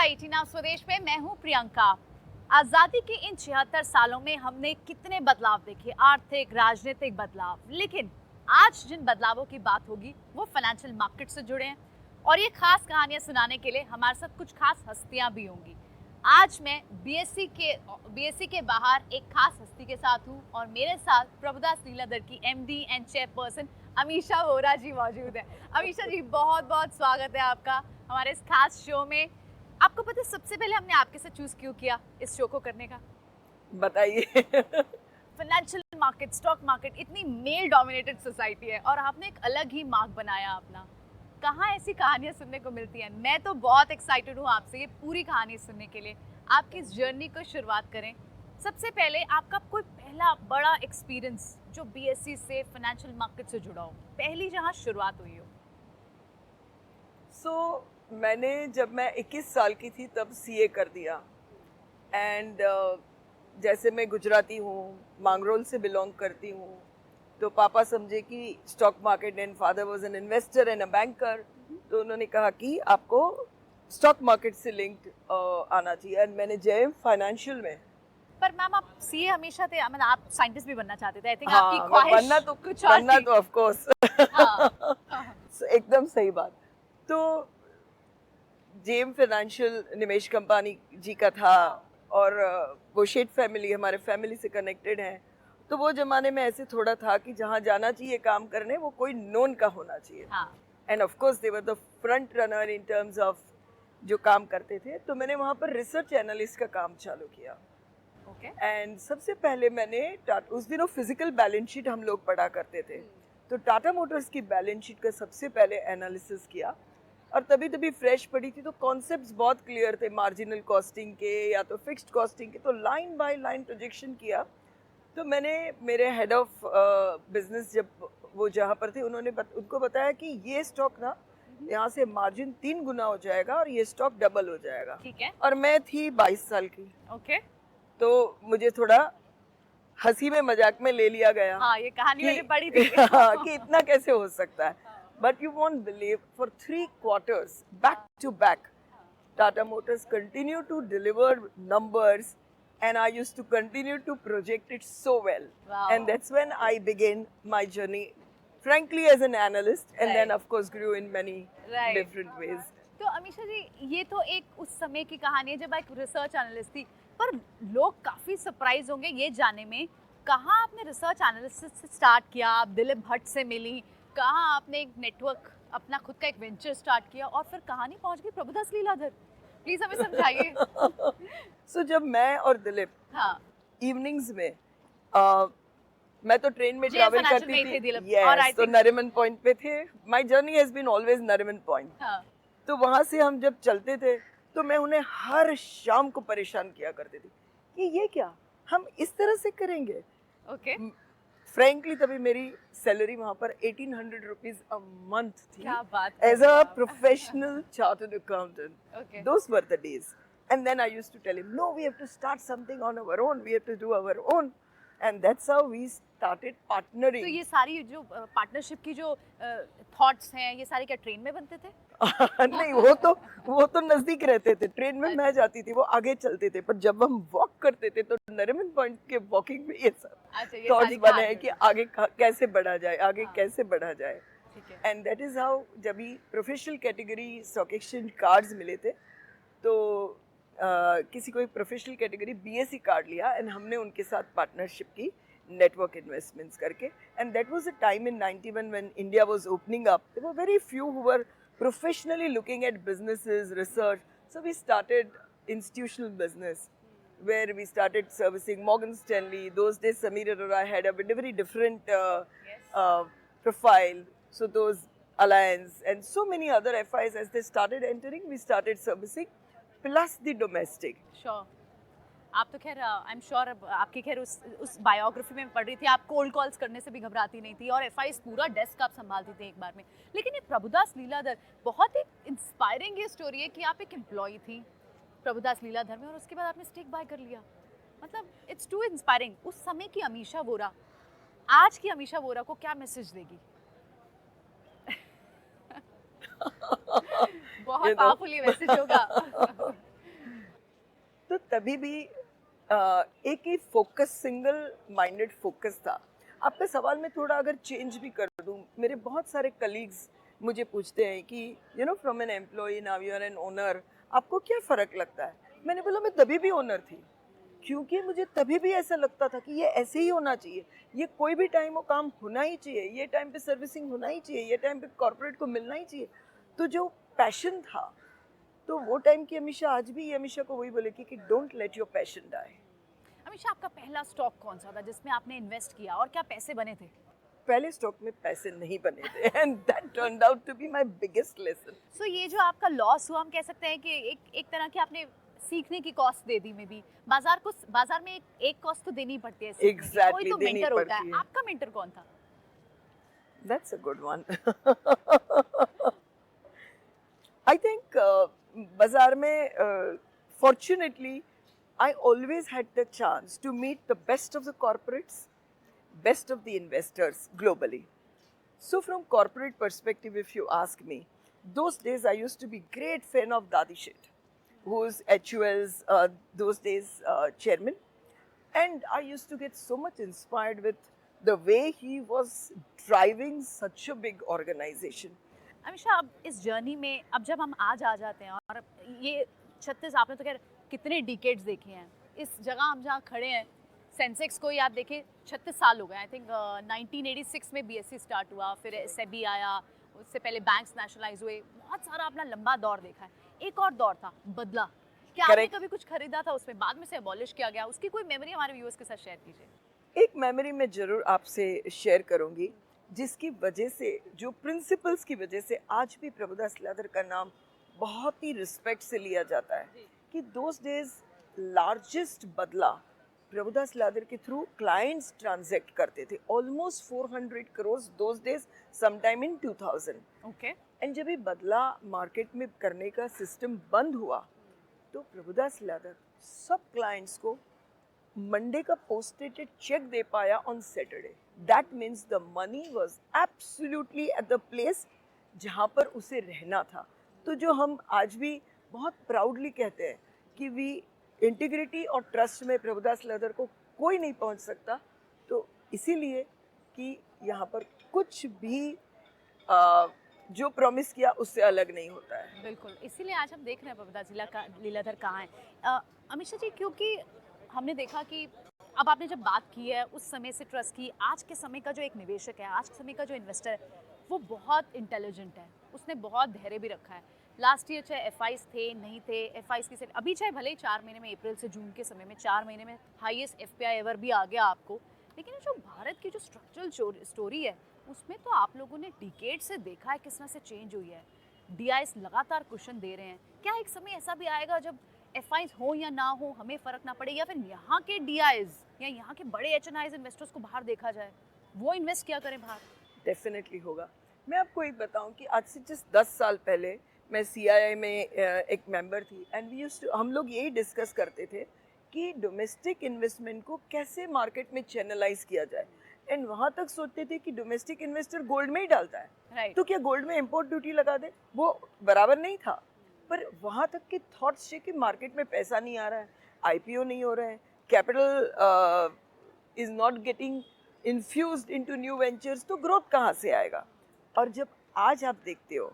18 now स्वदेश में मैं हूं प्रियंका। आजादी के इन 76 सालों में हमने कितने बदलाव देखे, आर्थिक राजनीतिक बदलाव, लेकिन आज जिन बदलावों की बात होगी वो फाइनेंशियल मार्केट से जुड़े हैं। और ये खास कहानियां सुनाने के लिए हमारे साथ कुछ खास हस्तियां भी होंगी। आज मैं बीएससी के बाहर एक खास हस्ती के साथ हूँ और मेरे साथ प्रभुदास लीलाधर की MD and chairperson Amisha Vora ji मौजूद है। अमीषा जी, बहुत बहुत स्वागत है आपका हमारे इस खास शो में। आपको पता है सबसे पहले हमने आपके साथ चूज क्यों किया इस शो को करने का? बताइए। फाइनेंशियल मार्केट, स्टॉक मार्केट इतनी मेल डोमिनेटेड सोसाइटी है और आपने एक अलग ही मार्क बनाया अपना। कहाँ ऐसी कहानियां सुनने को मिलती हैं? मैं तो बहुत एक्साइटेड हूँ आपसे ये पूरी कहानी सुनने के लिए। आपकी इस जर्नी को शुरुआत करें। सबसे पहले आपका कोई पहला बड़ा एक्सपीरियंस जो बीएससी से फाइनेंशियल मार्केट से जुड़ा हो, पहली जहाँ शुरुआत हुई हो। मैंने जब मैं 21 साल की थी तब सीए कर दिया एंड जैसे मैं गुजराती हूँ, मांगरोल से बिलोंग करती हूँ, तो पापा समझे कि stock market and father was an investor and a banker, तो उन्होंने कहा कि आपको स्टॉक मार्केट से लिंक्ड आना चाहिए एंड मैंने जेएम फाइनेंशियल में। पर मैम आप सीए हमेशा थे, मतलब आप साइंटिस्ट भी बनना चाहते थे। आई थिंक हाँ, आपकी ख्वाहिश बनना तो ऑफ कोर्स। हाँ। एकदम सही बात। तो जेएम फाइनेंशियल निमेश कंपानी जी का था और वो शेठ फैमिली हमारे फैमिली से कनेक्टेड है, तो वो जमाने में ऐसे थोड़ा था कि जहाँ जाना चाहिए काम करने वो कोई नोन का होना चाहिए। End of course they were the front runner in terms of जो काम करते थे। तो मैंने वहाँ पर रिसर्च एनालिस्ट का काम चालू किया। एंड सबसे पहले मैंने उस दिनों फिजिकल बैलेंस शीट हम लोग पढ़ा करते थे, तो टाटा मोटर्स की बैलेंस शीट का सबसे पहले एनालिसिस किया और तभी फ्रेश पड़ी थी, तो कॉन्सेप्ट्स बहुत क्लियर थे मार्जिनल कॉस्टिंग के या तो फिक्स्ड कॉस्टिंग के, तो लाइन बाय लाइन प्रोजेक्शन किया। तो मैंने मेरे हेड ऑफ बिजनेस जब वो जहाँ पर थे उनको बताया कि ये स्टॉक ना यहाँ से मार्जिन 3 गुना हो जाएगा और ये स्टॉक डबल हो जाएगा। ठीक है। और मैं थी 22 साल की। ओके। तो मुझे थोड़ा हंसी में मजाक में ले लिया गया। हाँ, ये कहानी मैंने पढ़ी थी। कि इतना कैसे हो सकता है। But you won't believe, for 3 quarters back to back, Tata Motors continued to deliver numbers, and I used to continue to project it so well. Wow. And that's when I began my journey, frankly, as an analyst, and then of course grew in many different ways. तो अमीषा जी, ये तो एक उस समय की कहानी है जब एक रिसर्च एनालिस्ट थी, पर लोग काफी सरप्राइज होंगे ये जानने में कहाँ आपने रिसर्च एनालिस्ट से स्टार्ट किया, आप दिलीप भट्ट से मिली, कहाँ आपने एक नेटवर्क अपना खुद का एक वेंचर स्टार्ट किया और फिर कहानी पहुंच गई प्रभुदास लीलाधर। प्लीज हमें समझाइए। जब मैं और दिलीप इवनिंग्स में मैं तो ट्रेन में ट्रैवल करती थी। Yes, तो नरीमन पॉइंट पे थे। My journey has been always Nariman Point. तो वहाँ से हम जब चलते थे तो मैं उन्हें हर शाम को परेशान किया करती थी कि ये क्या, हम इस तरह से करेंगे। फ्रैंकली तभी मेरी सैलरी वहाँ पर 1800 रुपीज अ मंथ थी। क्या बात as a professional chartered accountant. Those were the days. And then I used to tell him, no, we have to start something on our own, we have to do our own, and that's how we started partnering. तो ये सारी जो partnership की जो thoughts हैं, ये सारे क्या ट्रेन में बनते थे? नहीं, वो तो नजदीक रहते थे। ट्रेन में मैं जाती थी, वो आगे चलते थे, पर जब हम वॉक करते थे तो नरीमन पॉइंट के वॉकिंग में ये सब थॉट्स बने हैं कि आगे कैसे बढ़ा जाए, आगे कैसे बढ़ा जाए। एंड दैट इज हाउ जब भी professional category stock exchange cards मिले थे, तो किसी को एक प्रोफेशनल कैटेगरी बीएससी कार्ड लिया एंड हमने उनके साथ पार्टनरशिप की network investments करके। and that was a time in 91 when India was opening up. There were very few who were professionally looking at businesses, research. So we started institutional business where we started servicing Morgan Stanley. Those days Samir Arora had a very different profile. So those Alliance and so many other FIs, as they started entering, we started servicing plus the domestic. Sure. आप तो खैर आई am sure आपकी खैर उस biography में पढ़ रही थी, आप कोल्ड कॉल्स करने से भी घबराती नहीं थी और एफआईस पूरा डेस्क आप संभालती थी एक बार में। लेकिन ये प्रभुदास लीलाधर, बहुत एक इंस्पायरिंग ये स्टोरी है कि आप एक एम्प्लॉई थी प्रभुदास लीलाधर में और उसके बाद आपने स्टेक बाय कर लिया। मतलब इट्स टू इंस्पायरिंग। उस समय की अमीषा वोरा आज की अमीषा वोरा को क्या मैसेज देगी? बहुत पावरफुल ये मैसेज होगा। तो तभी भी एक ही फोकस, सिंगल माइंडेड फोकस था। आपका सवाल मैं थोड़ा अगर चेंज भी कर दूं, मेरे बहुत सारे कलीग्स मुझे पूछते हैं कि from an employee now you are an owner, आपको क्या फ़र्क लगता है? मैंने बोला मैं तभी भी ओनर थी, क्योंकि मुझे तभी भी ऐसा लगता था कि ये ऐसे ही होना चाहिए, ये कोई भी टाइम वो काम होना ही चाहिए, ये टाइम पे सर्विसिंग होना ही चाहिए, ये टाइम पे कॉर्पोरेट को मिलना ही चाहिए। तो जो पैशन था, तो वो टाइम की अमीषा आज भी अमीषा को वही बोलेगी कि don't let your passion die. हमेशा आपका पहला स्टॉक कौन सा था जिसमें आपने इन्वेस्ट किया और क्या पैसे बने थे? पहले स्टॉक में पैसे नहीं बने थे and that turned out to be my biggest lesson. So ये जो आपका लॉस हुआ, हम कह सकते हैं कि एक तरह की आपने सीखने की cost they the may be. बाजार में एक कॉस्ट तो देनी पड़ती है सीखने की। Exactly, कोई तो देनी मेंटर होता पड़ती है। है। आपका मेंटर कौन था? That's a good one. I think बाजार में fortunately I always had the chance to meet the best of the corporates, best of the investors globally. So from corporate perspective, if you ask me, those days I used to be great fan of Dadi Sheth, who's HUL's those days chairman, and I used to get so much inspired with the way he was driving such a big organization. हमेशा अब इस journey में, अब जब हम आज आ जाते हैं और ये 36, आपने तो खैर कितने डिकेड्स देखे हैं इस जगह हम जहाँ खड़े हैं, सेंसेक्स को ही आप देखें 36 साल हो गए। आई थिंक 1986 में बीएससी स्टार्ट हुआ, फिर सेबी आया, उससे पहले बैंक्स नेशनलाइज हुए, बहुत सारा अपना लंबा दौर देखा है। एक और दौर था बदला, क्या आपने Correct. कभी कुछ खरीदा था उसमें, बाद में से अबॉलिश किया गया, उसकी कोई मेमोरी हमारे व्यूअर्स के साथ शेयर कीजिए। एक मेमोरी मैं ज़रूर आपसे शेयर करूंगी, जिसकी वजह से, जो प्रिंसिपल्स की वजह से आज भी प्रभुदास लादर का नाम बहुत ही रिस्पेक्ट से लिया जाता है, कि दोस डेज लार्जेस्ट बदला प्रभुदास लादर के थ्रू क्लाइंट्स ट्रांजैक्ट करते थे, almost 400 crore those days, sometime in 2000। Okay. And जब ये बदला मार्केट में करने का सिस्टम बंद हुआ, तो प्रभुदास लादर सब क्लाइंट्स को मंडे का पोस्टेड चेक दे पाया on Saturday. That means the money was absolutely at the place जहाँ पर उसे रहना था। तो जो हम आज भी बहुत प्राउडली कहते हैं कि वी इंटीग्रिटी और ट्रस्ट में प्रभुदास लादर को कोई नहीं पहुँच सकता, तो इसीलिए कि यहाँ पर कुछ भी जो प्रॉमिस किया उससे अलग नहीं होता है। बिल्कुल, इसीलिए आज हम देख रहे हैं प्रभुदास लीलाधर कहाँ है। अमीषा जी, क्योंकि हमने देखा कि अब आपने जब बात की है उस समय से ट्रस्ट की, आज के समय का जो एक निवेशक है, आज के समय का जो इन्वेस्टर है, वो बहुत इंटेलिजेंट है, उसने बहुत धैर्य भी रखा है। लास्ट ईयर चाहे एफआईस थे नहीं थे, एफआईस की अभी चाहे भले ही 4 महीने में, अप्रैल से जून के समय में 4 महीने में हाईएस्ट एफपीआई एवर भी आ गया आपको, लेकिन जो भारत की जो स्ट्रक्चरल स्टोरी है उसमें तो आप लोगों ने डिकेड से देखा है किस तरह से चेंज हुई है। डीआईएस लगातार क्वेश्चन दे रहे हैं, क्या एक समय ऐसा भी आएगा जब एफआईस हो या ना हो हमें फर्क ना पड़े, या फिर यहाँ के डीआईएस या यहाँ के बड़े एचएनआईज इन्वेस्टर्स को बाहर देखा जाए, वो इन्वेस्ट क्या करें बाहर? डेफिनेटली होगा। मैं आपको एक बताऊं कि आज से जस्ट 10 साल पहले मैं सीआईआई में एक मेंबर थी, एंड हम लोग यही डिस्कस करते थे कि डोमेस्टिक इन्वेस्टमेंट को कैसे मार्केट में चैनलाइज किया जाए, एंड वहाँ तक सोचते थे कि डोमेस्टिक इन्वेस्टर गोल्ड में ही डालता है, Right. तो क्या गोल्ड में इम्पोर्ट ड्यूटी लगा दे, वो बराबर नहीं था। पर वहाँ तक के थॉट्स थे कि मार्केट में पैसा नहीं आ रहा है, आईपीओ नहीं हो रहा है, capital is not getting infused into new ventures, तो ग्रोथ कहाँ से आएगा। और जब आज आप देखते हो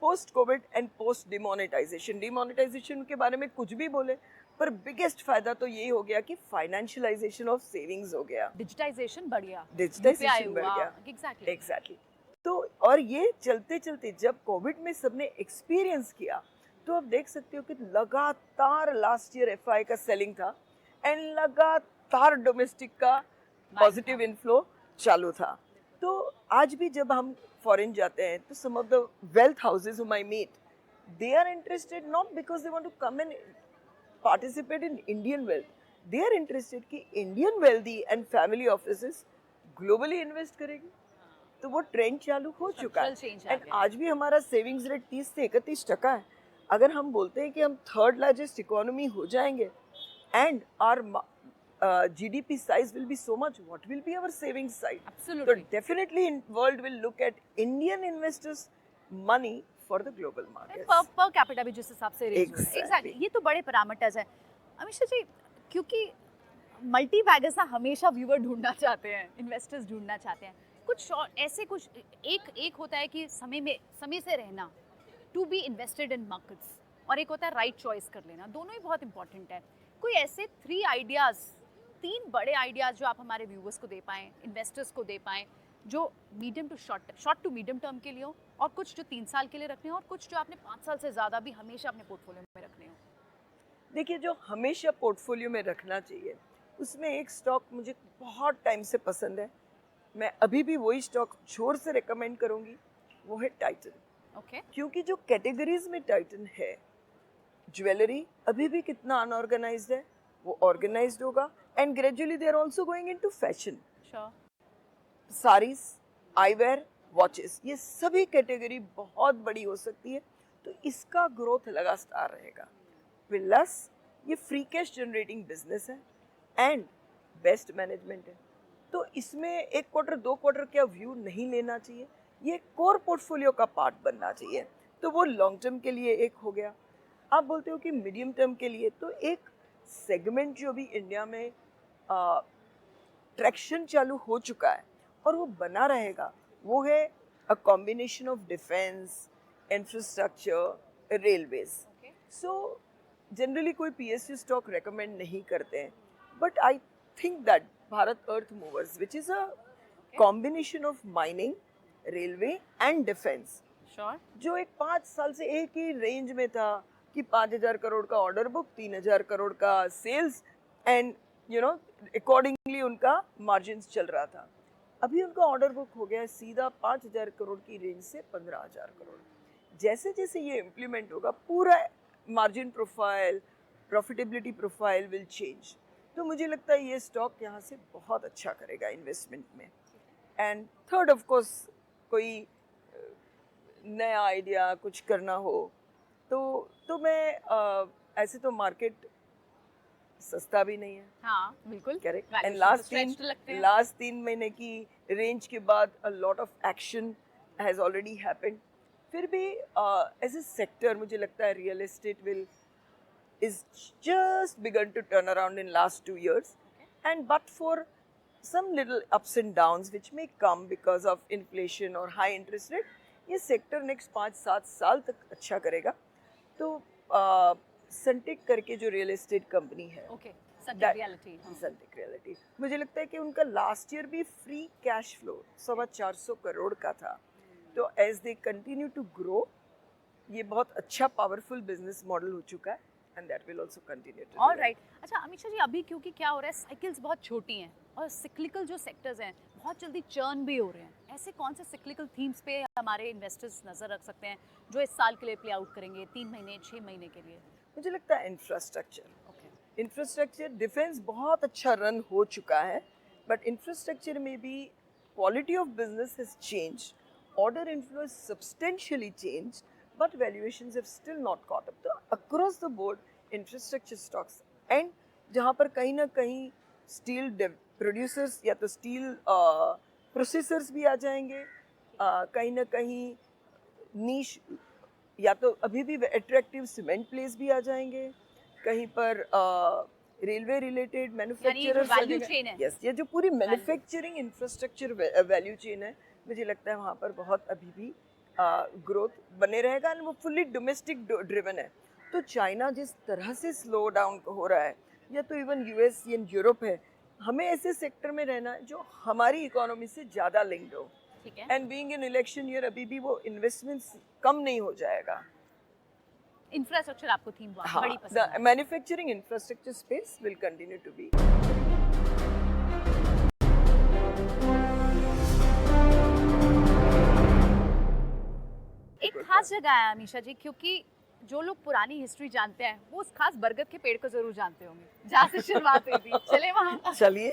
post Covid and post demonetisation के बारे में कुछ भी बोले, पर बिगेस्ट फायदा तो यही हो गया कि फाइनेंशियलाइजेशन ऑफ सेविंग्स हो गया, डिजिटाइजेशन बढ़ गया, डिजिटाइजेशन बढ़ गया। एग्जैक्टली। तो और ये चलते चलते जब कोविड में सबने एक्सपीरियंस किया, तो आप देख सकते हो कि लगातार लास्ट ईयर एफआई का सेलिंग था, एंड लगातार डोमेस्टिक का पॉजिटिव इनफ्लो चालू था। तो आज भी जब हम फॉरेन जाते हैं, तो some of the wealth houses whom I meet, they are interested not because they want to come and participate in Indian wealth, they are interested कि Indian wealthy and family offices globally invest करेगी। तो वो trend चालू हो चुका है, and आज भी हमारा सेविंग्स रेट 30 से 31% है। अगर हम बोलते हैं कि हम थर्ड लार्जेस्ट इकोनॉमी हो जाएंगे and our GDP size will be so much, what will be our savings side? Absolutely. So definitely world will look at Indian investors money for the global markets. Per capita भी जिस हिसाब से raise हो रहा है। Exactly. Exactly, ये तो बड़े पैरामीटर्स हैं। अमीशा जी, क्योंकि मल्टी बैगर्स ना हमेशा व्यूअर ढूंढना चाहते हैं, इन्वेस्टर्स ढूंढना चाहते हैं, कुछ ऐसे कुछ एक होता है कि समय से रहना, to be invested in markets, और एक होता है राइट चॉइस कर लेना, दोनों ही बहुत इंपॉर्टेंट है। कोई ऐसे 3 बड़े आइडियाज जो आप हमारे व्यूअर्स को दे पाएँ, इन्वेस्टर्स को दे पाएँ, जो medium to short to medium term के लिए हो, और कुछ जो 3 साल के लिए रखने हो, और कुछ जो आपने 5 साल से ज़्यादा भी हमेशा अपने पोर्टफोलियो में रखने हो। देखिए, जो हमेशा पोर्टफोलियो में रखना चाहिए, उसमें एक स्टॉक मुझे बहुत टाइम से पसंद है, मैं अभी भी वही स्टॉक जोर से रिकमेंड करूंगी, वो है टाइटन। ओके। क्योंकि जो कैटेगरीज में टाइटन है, ज्वेलरी अभी भी कितना अनऑर्गेनाइज्ड है, वो ऑर्गेनाइज्ड होगा, and gradually they are also going into fashion. Sure. Saris, eyewear, watches, ये सभी कैटेगरी बहुत बड़ी हो सकती है, तो इसका ग्रोथ लगातार रहेगा। प्लस ये फ्री कैश जनरेटिंग बिजनेस है एंड बेस्ट मैनेजमेंट है, तो इसमें 1 क्वार्टर 2 क्वार्टर का व्यू नहीं लेना चाहिए, ये कोर पोर्टफोलियो का पार्ट बनना चाहिए। तो वो लॉन्ग टर्म के लिए एक हो गया। आप बोलते हो कि मीडियम टर्म के लिए, तो एक सेगमेंट जो भी इंडिया में ट्रैक्शन चालू हो चुका है और वो बना रहेगा, वो है a combination of defence, infrastructure, railways. So generally कोई पीएसयू स्टॉक रेकमेंड नहीं करते हैं, but I think that Bharat earth movers, which is a combination of mining, railway and defence, sure. जो एक 5 साल से एक ही रेंज में था कि 5,000 करोड़ का ऑर्डर बुक, 3,000 करोड़ का सेल्स, एंड अकॉर्डिंगली उनका मार्जिन्स चल रहा था। अभी उनका ऑर्डर बुक हो गया है सीधा 5,000 करोड़ की रेंज से 15,000 करोड़। जैसे जैसे ये इम्प्लीमेंट होगा, पूरा margin profile, profitability profile will change. तो मुझे लगता है ये स्टॉक यहाँ से बहुत अच्छा करेगा इन्वेस्टमेंट में। एंड थर्ड, ऑफ कोर्स, कोई नया आइडिया कुछ करना हो तो मैं ऐसे तो मार्केट सस्ता भी नहीं है। हाँ, बिल्कुल। करेक्ट। एंड Valuation तो लगते हैं। लास्ट 3 महीने की रेंज के बाद a lot of action has already happened. फिर भी एज ए सेक्टर मुझे लगता है real estate will is just begun to turn around in last 2 years, and but for some little ups and downs which may come because of inflation or high interest rate, ये sector next 5-7 साल तक अच्छा करेगा। तो सनटेक करके जो real estate company है, okay, Sunteck Realty. Sunteck Realty, मुझे लगता है कि उनका लास्ट ईयर भी फ्री कैश फ्लो 425 करोड़ का था। तो as they continue to grow, ये बहुत अच्छा पावरफुल बिजनेस मॉडल हो चुका है, and that will also continue to all right. अच्छा अमीशा जी, अभी क्योंकि क्या हो रहा है, साइकिल्स बहुत छोटी हैं और सिक्लिकल जो सेक्टर्स हैं बहुत जल्दी चर्न भी हो रहे हैं, ऐसे कौन से सिक्लिकल थीम्स पे हमारे इन्वेस्टर्स नज़र रख सकते हैं जो इस साल के लिए प्ले आउट करेंगे, 3 महीने 6 महीने के लिए? मुझे लगता है इंफ्रास्ट्रक्चर। ओके। इंफ्रास्ट्रक्चर, डिफेंस बहुत अच्छा रन हो चुका है, बट इंफ्रास्ट्रक्चर में भी quality of business has change, order inflow is substantially change, but valuations have still not caught up. तो across the board infrastructure stocks, and जहाँ पर कहीं ना कहीं स्टील प्रोड्यूसर्स या तो स्टील प्रोसेसर्स भी आ जाएंगे, कहीं ना कहीं नीश या तो अभी भी अट्रैक्टिव सीमेंट प्लेस भी आ जाएंगे, कहीं पर railway related manufacturers, value chain है। यस, ये जो पूरी मैन्युफैक्चरिंग इंफ्रास्ट्रक्चर वैल्यू चेन है, मुझे लगता है वहाँ पर बहुत अभी भी ग्रोथ बने रहेगा, और वो फुल्ली डोमेस्टिक ड्रिवन है। तो चाइना जिस तरह से स्लो डाउन हो रहा है, या तो इवन यूएस या यूरोप है, हमें ऐसे सेक्टर में रहना है जो हमारी इकोनॉमी से ज़्यादा लिंक्ड हो। ठीक है। And being in election year, अभी भी वो इन्वेस्टमेंट्स कम नहीं हो जाएगा। इंफ्रास्ट्रक्चर आपको थीम हाँ, बड़ी पसंद द है। Manufacturing infrastructure space will continue to be. एक खास जगह है अमीशा जी, क्योंकि जो लोग पुरानी हिस्ट्री जानते हैं वो उस खास बरगद के पेड़ को जरूर जानते होंगे जहाँ से शुरुआत हुई थी। चले वहाँ। चलिए।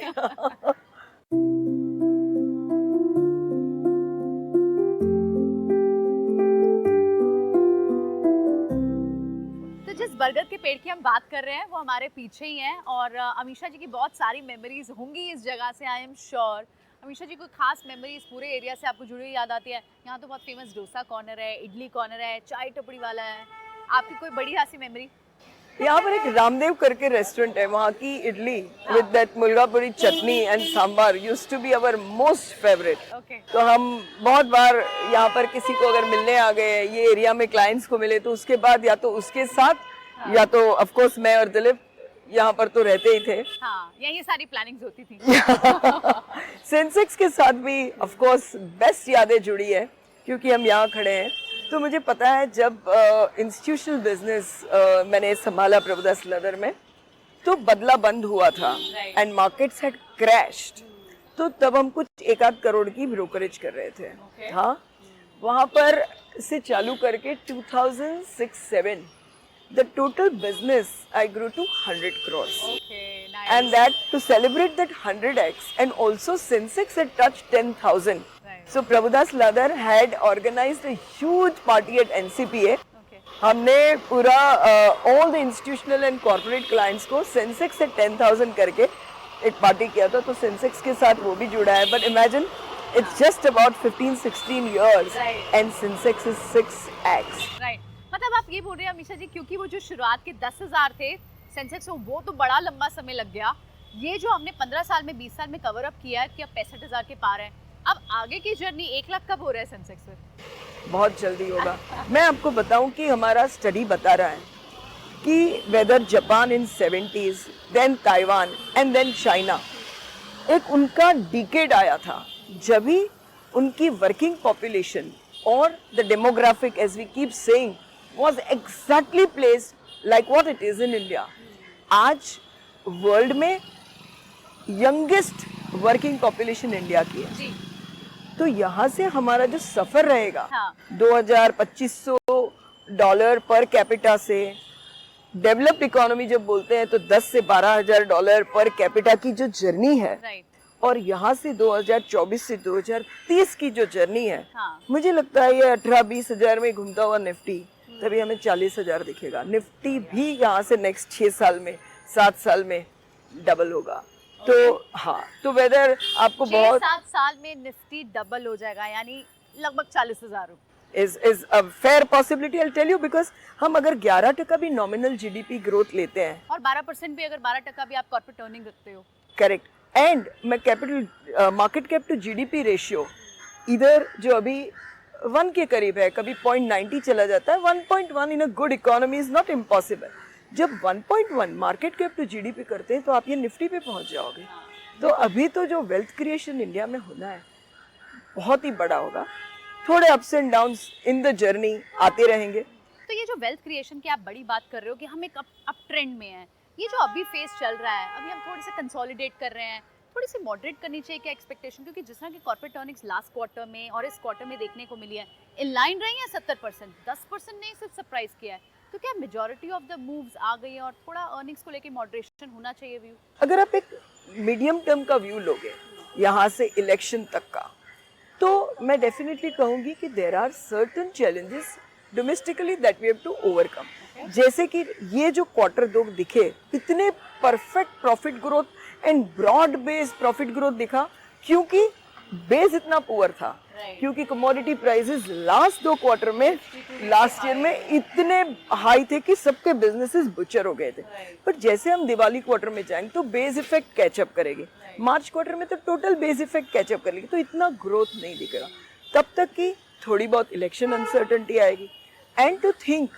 तो जिस बरगद के पेड़ की हम बात कर रहे हैं वो हमारे पीछे ही है, और अमीशा जी की बहुत सारी मेमोरीज होंगी इस जगह से, आई एम श्योर। अमीशा जी, कोई खास मेमोरी इस पूरे एरिया से आपको जुड़ी हुई याद आती है? यहाँ तो बहुत फेमस डोसा कॉर्नर है, इडली कॉर्नर है, चाय टपड़ी वाला है, आपकी कोई बड़ी खासी मेमोरी? यहाँ पर एक रामदेव करके रेस्टोरेंट है, वहाँ की idli with that mulagapodi chutney and sambar used to be our most favourite. Okay तो हम बहुत बार यहाँ पर किसी को अगर मिलने आ गए, ये एरिया में क्लाइंट्स को मिले, तो उसके बाद या तो उसके साथ या तो ऑफ कोर्स मैं और दिलीप यहाँ पर तो रहते ही थे। हाँ, यही सारी प्लानिंग्स होती थी। सेंसेक्स के साथ भी ऑफ कोर्स बेस्ट यादें जुड़ी है, क्योंकि हम यहाँ खड़े हैं। तो मुझे पता है जब इंस्टीट्यूशनल बिजनेस मैंने संभाला प्रभुदास लेदर में, तो बदला बंद हुआ था एंड मार्केट्स हैड क्रैश्ड। तो तब हम कुछ 1-8 करोड़ की ब्रोकरेज कर रहे थे। हाँ, वहाँ पर से चालू करके 2006-07 the total business I grew to 100 crores. Okay, nice. And that to celebrate that 100x, and also Sensex had touched 10,000. Right. So Prabhudas Ladar had organized a huge party at NCPA. Okay. हमने पूरा all the institutional and corporate clients को Sensex से 10,000 करके एक party किया था। तो Sensex के साथ वो भी जुड़ा है। But imagine it's just about 15-16 years and Sensex is 6x. Right. मतलब आप ये बोल रहे हैं अमीषा जी, क्योंकि वो जो शुरुआत के 10,000 थे सेंसेक्स में, वो तो बड़ा लंबा समय लग गया। ये जो हमने 15 साल में 20 साल में कवर अप किया है कि अब 65,000 के पार है, अब आगे की जर्नी 1 लाख कब हो रहा है सेंसेक्स में? बहुत जल्दी होगा। मैं आपको बताऊं कि हमारा स्टडी बता रहा है कि whether Japan in 70s, then Taiwan and then China, एक उनका डिकेड आया था जब ही उनकी वर्किंग पॉपुलेशन और the demographic, as we keep saying, was exactly placed like what it is in India. आज वर्ल्ड में यंगेस्ट वर्किंग पॉपुलेशन इंडिया की है। जी। तो यहाँ से हमारा जो सफर रहेगा, हाँ। 2,000-2,500 डॉलर पर कैपिटा से, डेवलप्ड इकोनॉमी जब बोलते हैं तो 10 से 12,000 डॉलर पर कैपिटा की जो जर्नी है, राइट। और यहाँ से 2024 से 2030 की जो जर्नी है, हाँ। मुझे लगता है ये 18-20 हजार में घूमता हुआ निफ्टी तभी हमें 40,000 दिखेगा। निफ्टी भी यहाँ से नेक्स्ट 6 साल में 7 साल में डबल होगा। तो हाँ, तो वेदर आपको बहुत 6-7 साल में निफ्टी डबल हो जाएगा, यानी लगभग 40,000 रुपए। is a fair possibility, I'll tell you, because हम अगर 11% भी नॉमिनल जीडीपी ग्रोथ लेते हैं और 12% भी, अगर 12% भी आप कॉर्पोरेट अर्निंग रखते हो, करेक्ट, एंड मैं capital market cap to GDP ratio इधर जो अभी 1 के करीब है, कभी 0.90 चला जाता है। 1.1 in a good economy is not impossible. जब 1.1 मार्केट कैप टू जीडीपी करते हैं तो आप ये निफ्टी पे पहुंच जाओगे। तो अभी तो जो वेल्थ क्रिएशन इंडिया में होना है बहुत ही बड़ा होगा। थोड़े ups and downs in the journey आते रहेंगे। तो ये जो वेल्थ क्रिएशन की आप बड़ी बात कर रहे हो कि हम एक अप ट्रेंड में हैं, ये जो अभी फेज चल रहा है, अभी हम थोड़े से कंसोलिडेट कर रहे हैं, थोड़ी सी मॉडरेट करनी चाहिए क्या एक्सपेक्टेशन? क्योंकि जिस तरह की कॉर्पोरेट अर्निंग्स लास्ट क्वार्टर में और इस क्वार्टर में देखने को मिली है, इन लाइन रही है 70%, 10% ने सिर्फ सरप्राइज किया है। तो क्या मेजॉरिटी ऑफ द मूव्स आ गई है और थोड़ा अर्निंग्स को लेके मॉडरेशन होना चाहिए व्यू? अगर आप एक मीडियम टर्म का व्यू लोगे यहाँ से इलेक्शन तक का, तो मैं डेफिनेटली कहूँगी कि there are certain challenges domestically that we have to overcome. जैसे कि ये जो क्वार्टर 2 दिखे, इतने perfect profit growth and broad base profit growth दिखा, क्योंकि बेस इतना पुअर था, क्योंकि कमोडिटी प्राइसेस लास्ट 2 क्वार्टर में लास्ट ईयर में इतने हाई थे कि सबके बिजनेसेस बुचर हो गए थे। पर जैसे हम दिवाली क्वार्टर में जाएंगे तो बेस इफेक्ट कैचअप करेगी, मार्च क्वार्टर में तो टोटल बेस इफेक्ट कैचअप कर लेगी, तो इतना ग्रोथ नहीं दिखेगा तब तक कि थोड़ी बहुत इलेक्शन अनसर्टेनिटी आएगी। एंड टू थिंक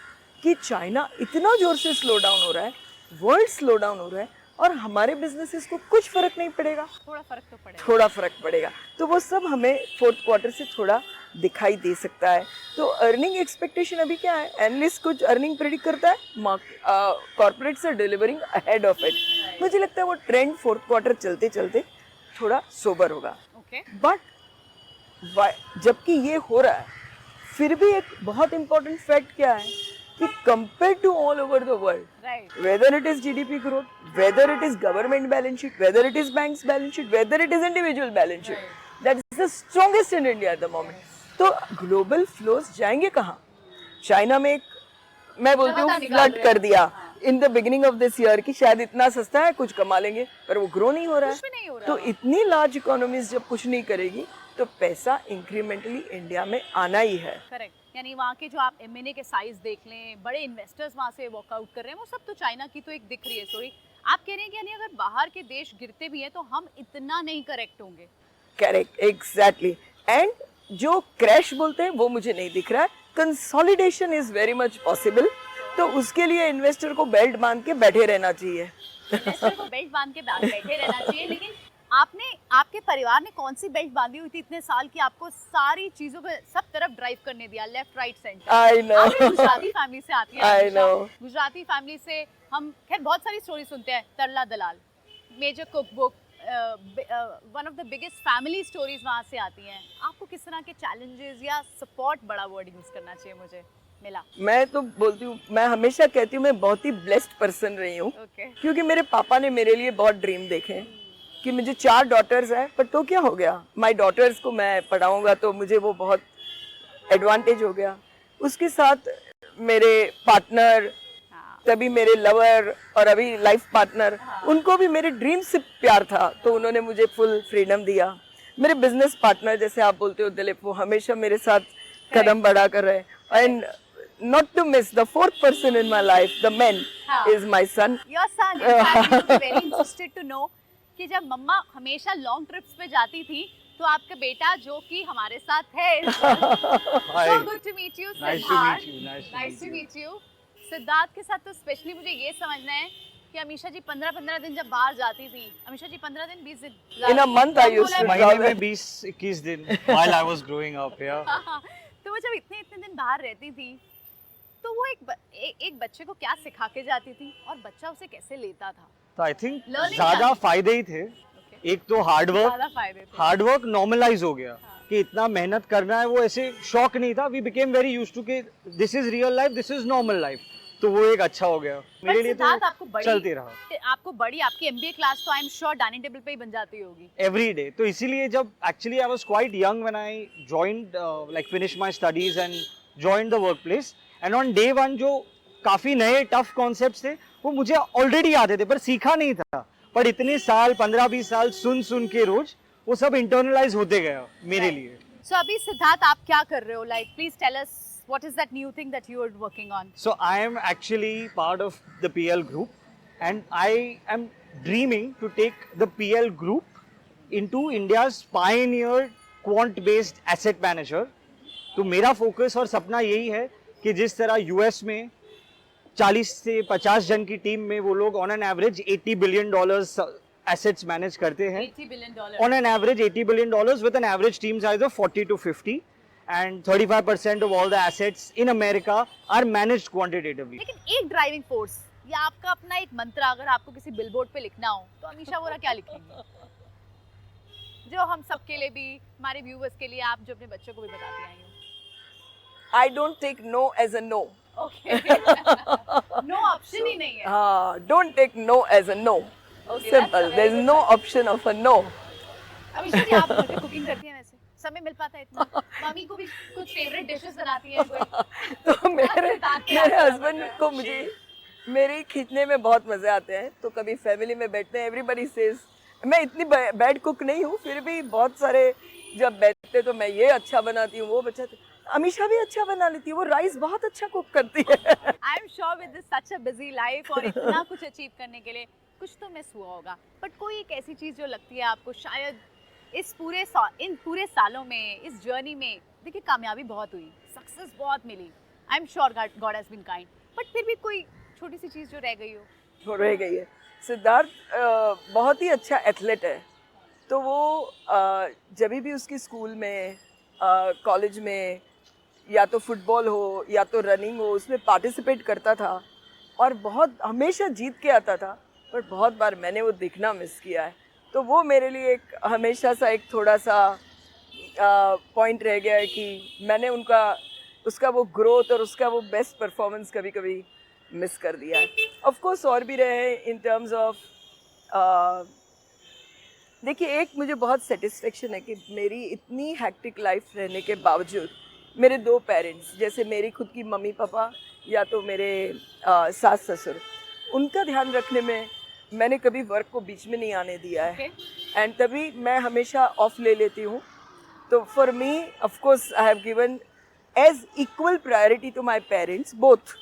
कि चाइना इतना जोर से स्लो डाउन हो रहा है, वर्ल्ड स्लो डाउन हो रहा है, और हमारे बिजनेसेस को कुछ फर्क नहीं पड़ेगा। थोड़ा फर्क तो पड़ेगा, थोड़ा फर्क पड़ेगा। तो वो सब हमें 4th क्वार्टर से थोड़ा दिखाई दे सकता है। तो अर्निंग एक्सपेक्टेशन अभी क्या है, एनालिस्ट कुछ अर्निंग प्रेडिक्ट करता है, corporates are delivering ahead of it. मुझे लगता है वो ट्रेंड 4th क्वार्टर चलते चलते थोड़ा सोबर होगा। बट जबकि ये हो रहा है, फिर भी एक बहुत इंपॉर्टेंट फैक्ट क्या है कि compare to all over the world, whether it is GDP growth, whether it is government balance sheet, whether it is banks balance sheet, whether it is individual balance sheet, that is the strongest in India at the moment. तो global flows जाएंगे कहाँ? China में एक मैं बोलती हूँ flood कर दिया in the beginning of this year कि शायद इतना सस्ता है कुछ कमा लेंगे, पर वो ग्रो नहीं हो रहा है। तो इतनी लार्ज इकोनॉमीज जब कुछ नहीं करेगी तो पैसा इंक्रीमेंटली इंडिया में आना ही है। करेक्ट, यानी वहाँ के जो आप M&A के साइज देख लें, बड़े इन्वेस्टर्स वहाँ से वॉकआउट कर रहे हैं, वो सब तो चाइना की तो एक दिख रही है स्टोरी। आप कह रहे हैं कि यानी अगर बाहर के देश गिरते भी हैं तो हम इतना नहीं करेक्ट होंगे। Correct, exactly. एंड जो क्रैश बोलते हैं वो मुझे नहीं दिख रहा है, consolidation is very much possible. तो उसके लिए इन्वेस्टर को बेल्ट बांध के बैठे रहना चाहिए। इन्वेस्टर को बेल्ट बांध के बैठे रहना चाहिए। लेकिन आपके परिवार ने कौन सी बेल्ट बांधी हुई थी इतने साल की, आपको सारी चीजों को सब तरफ ड्राइव करने दिया, left right centre? I know, Gujarati family से आती है। आई नो, गुजराती फैमिली से हम खैर बहुत सारी स्टोरी सुनते हैं। Tarla Dalal, major cook book, one of the biggest family stories वहाँ से आती हैं। आपको किस तरह के चैलेंजेस या सपोर्ट, बड़ा वर्ड यूज करना चाहिए, मुझे मिला? मैं तो बोलती हूँ, मैं हमेशा कहती हूँ मैं बहुत ही ब्लेस्ड पर्सन रही हूँ। क्योंकि मेरे पापा ने मेरे लिए बहुत ड्रीम देखे हैं कि मुझे 4 डॉटर्स हैं, पर तो क्या हो गया, माय डॉटर्स को मैं पढ़ाऊंगा तो मुझे वो बहुत एडवांटेज हो गया। उसके साथ मेरे पार्टनर, तभी मेरे लवर और अभी लाइफ पार्टनर, उनको भी मेरे ड्रीम से प्यार था तो उन्होंने मुझे फुल फ्रीडम दिया। मेरे बिजनेस पार्टनर जैसे आप बोलते हो दिलीप, वो हमेशा मेरे साथ कदम बढ़ा कर रहे। And not to miss the 4th person in my life, the man is my son. Your son. In fact, we were very interested to know कि जब मम्मा हमेशा लॉन्ग ट्रिप्स पे जाती थी तो आपका बेटा जो कि हमारे साथ है, so good to meet you, Siddharth. Nice to meet you. Siddharth के साथ तो स्पेशली मुझे ये समझना है कि अमीशा जी 15-15 दिन जब बाहर जाती थी, अमीशा जी 15 दिन 20 दिन in a month I used to महीने में 20-21 दिन while I was growing up, yeah. तो वो जब इतने दिन बाहर रहती थी तो वो एक बच्चे को क्या सिखा के जाती थी और बच्चा उसे कैसे लेता था? तो आई थिंक ज्यादा फायदे ही थे। एक तो हार्ड वर्क नॉर्मलाइज हो गया कि इतना मेहनत करना है, वो ऐसे शौक नहीं था। We became very used to कि this is real life, this is normal life, तो वो एक अच्छा हो गया मेरे लिए। तो चलते रहा। आपको बड़ी आपकी MBA क्लास तो आई एम श्योर डाइनिंग टेबल पे ही बन जाती होगी एवरी डे। तो इसीलिए जब actually I was quite young when I joined, like finish my studies and joined the workplace, and on day 1 जो काफी नए टफ कॉन्सेप्ट्स थे वो मुझे ऑलरेडी आते थे पर सीखा नहीं था। पर इतने साल 15-20 साल सुन के रोज वो सब इंटरनलाइज होते गया मेरे लिए। सो अभी सिद्धार्थ आप क्या कर रहे हो? Like please tell us what is that new thing that you are working on? So I am actually part of the PL group and I am dreaming to take the PL group into India's pioneer quant based asset manager. तो मेरा focus और सपना यही है कि जिस तरह US में 40 से 50 जन की टीम में वो लोग on an average $80 billion assets manage करते हैं। $80 billion on an average $80 billion with an average team size of 40 to 50, and 35% of all the assets in America are managed quantitatively. लेकिन एक ड्राइविंग फोर्स या आपका अपना एक मंत्र अगर आपको किसी बिलबोर्ड पे लिखना हो तो अमीशा वोरा क्या लिखेंगे? जो हम सबके लिए भी, हमारे व्यूअर्स के लिए, आप जो अपने बच्चों को भी बताती आई हो। I don't take no as a no. Okay. No option ही नहीं है। हाँ, don't take no as a no. Okay, Simple. There's no option of a no. Amisha जी आप घर पे कुकिंग करती हैं वैसे? समय मिल पाता है इतना? मम्मी को भी कुछ फेवरेट डिशेस बनाती हैं कोई? तो मेरे हस्बैंड को मुझे मेरे खींचने में बहुत मजे आते हैं। तो कभी फैमिली में बैठते हैं, एवरीबडी सेज मैं इतनी बैड कुक नहीं हूँ, फिर भी बहुत सारे जब बैठते तो मैं ये अच्छा बनाती हूँ, वो बच्चा अमीशा भी अच्छा बना लेती है, वो राइस बहुत अच्छा कुक करती है। आई am sure with such a busy life और इतना कुछ अचीव करने के लिए कुछ तो मिस हुआ होगा। बट कोई एक ऐसी चीज़ जो लगती है आपको शायद इन पूरे सालों में, इस जर्नी में, देखिए कामयाबी बहुत हुई, सक्सेस बहुत मिली, I am sure God has been kind, but फिर भी कोई छोटी सी चीज़ जो रह गई हो? वो रह गई है। सिद्धार्थ बहुत ही अच्छा एथलीट है, तो वो जब भी उसकी स्कूल में, कॉलेज में, या तो फुटबॉल हो या तो रनिंग हो, उसमें पार्टिसिपेट करता था और बहुत हमेशा जीत के आता था। पर बहुत बार मैंने वो दिखना मिस किया है, तो वो मेरे लिए एक हमेशा सा एक थोड़ा सा पॉइंट रह गया है कि मैंने उसका वो ग्रोथ और उसका वो बेस्ट परफॉर्मेंस कभी कभी मिस कर दिया है। ऑफ कोर्स और भी रहे इन टर्म्स ऑफ, देखिए एक मुझे बहुत सेटिस्फेक्शन है कि मेरी इतनी हैक्टिक लाइफ रहने के बावजूद मेरे 2 पेरेंट्स, जैसे मेरी खुद की मम्मी पापा या तो मेरे सास ससुर, उनका ध्यान रखने में मैंने कभी वर्क को बीच में नहीं आने दिया है। एंड तभी मैं हमेशा ऑफ ले लेती हूँ। तो for me of course I have given as equal priority to my parents, both,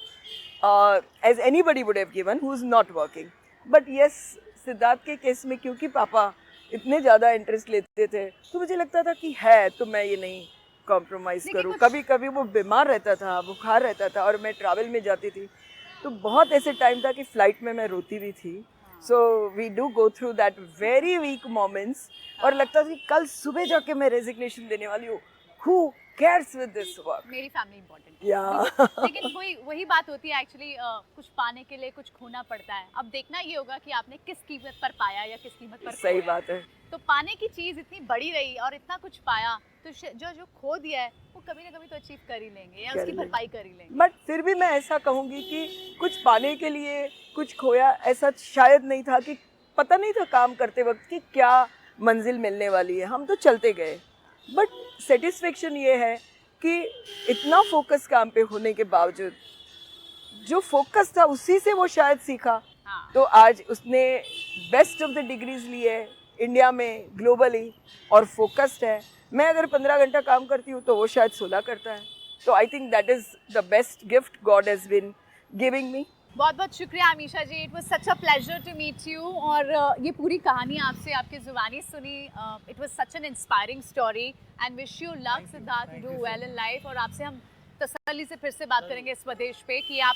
as anybody would have given who is not working. But yes, Siddharth के केस में क्योंकि पापा इतने ज़्यादा इंटरेस्ट लेते थे तो मुझे लगता था कि है तो मैं ये नहीं कॉम्प्रोमाइज़ लेकिन करूँ. कुछ- कभी कभी वो बीमार रहता था, बुखार रहता था और मैं ट्रैवल में जाती थी तो बहुत ऐसे टाइम था कि फ्लाइट में मैं रोती भी थी. So we do go through that very weak moments और लगता था कि कल सुबह जाके मैं रेजिग्नेशन देने वाली हूँ. Who cares with this work. मेरी फैमिली इंपॉर्टेंट Yeah. लेकिन वही बात होती है एक्चुअली, कुछ पाने के लिए कुछ खोना पड़ता है. अब देखना ये होगा कि आपने किस कीमत पर पाया या किस कीमत पर सही खोया. बात है. तो पाने की चीज इतनी बड़ी रही और इतना कुछ पाया तो जो जो खो दिया है वो कभी ना कभी तो अचीव कर ही लेंगे या कर उसकी लेंगे. भरपाई कर ही लेंगे. बट फिर भी मैं ऐसा कहूँगी कि कुछ पाने के लिए कुछ खोया ऐसा शायद नहीं था. कि पता नहीं था काम करते वक्त कि क्या मंजिल मिलने वाली है. हम तो चलते गए बट सेटिस्फेक्शन ये है कि इतना फोकस काम पे होने के बावजूद जो फोकस था उसी से वो शायद सीखा. हाँ. तो आज उसने बेस्ट ऑफ द डिग्रीज ली है इंडिया में, ग्लोबली, और फोकस्ड है. मैं अगर 15 घंटा काम करती हूँ तो वो शायद 16 करता है. तो I think that is the best gift God has been giving me. बहुत बहुत शुक्रिया Amisha ji. It was such a pleasure to meet you और ये पूरी कहानी आपसे आपकी ज़ुबानी सुनी. It was such an inspiring story and wish you luck Siddharth, do well in life. और आपसे हम तसल्ली से फिर से बात करेंगे इस स्वदेश पे कि आप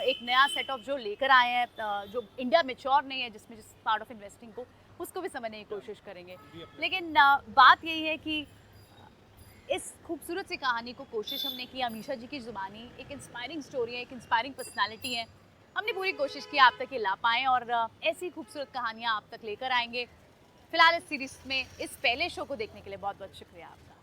एक नया सेट ऑफ जो लेकर आए हैं, जो इंडिया मेच्योर नहीं है जिसमें जिस पार्ट ऑफ इन्वेस्टिंग को, उसको भी समझने की कोशिश करेंगे. लेकिन बात यही है कि इस खूबसूरत सी कहानी को कोशिश हमने की. अमीशा जी की ज़ुबानी एक इंस्पायरिंग स्टोरी है, एक इंस्पायरिंग पर्सनालिटी है. हमने पूरी कोशिश की आप तक ये ला पाएँ और ऐसी खूबसूरत कहानियाँ आप तक लेकर आएंगे. फिलहाल इस सीरीज़ में इस पहले शो को देखने के लिए बहुत बहुत शुक्रिया आपका.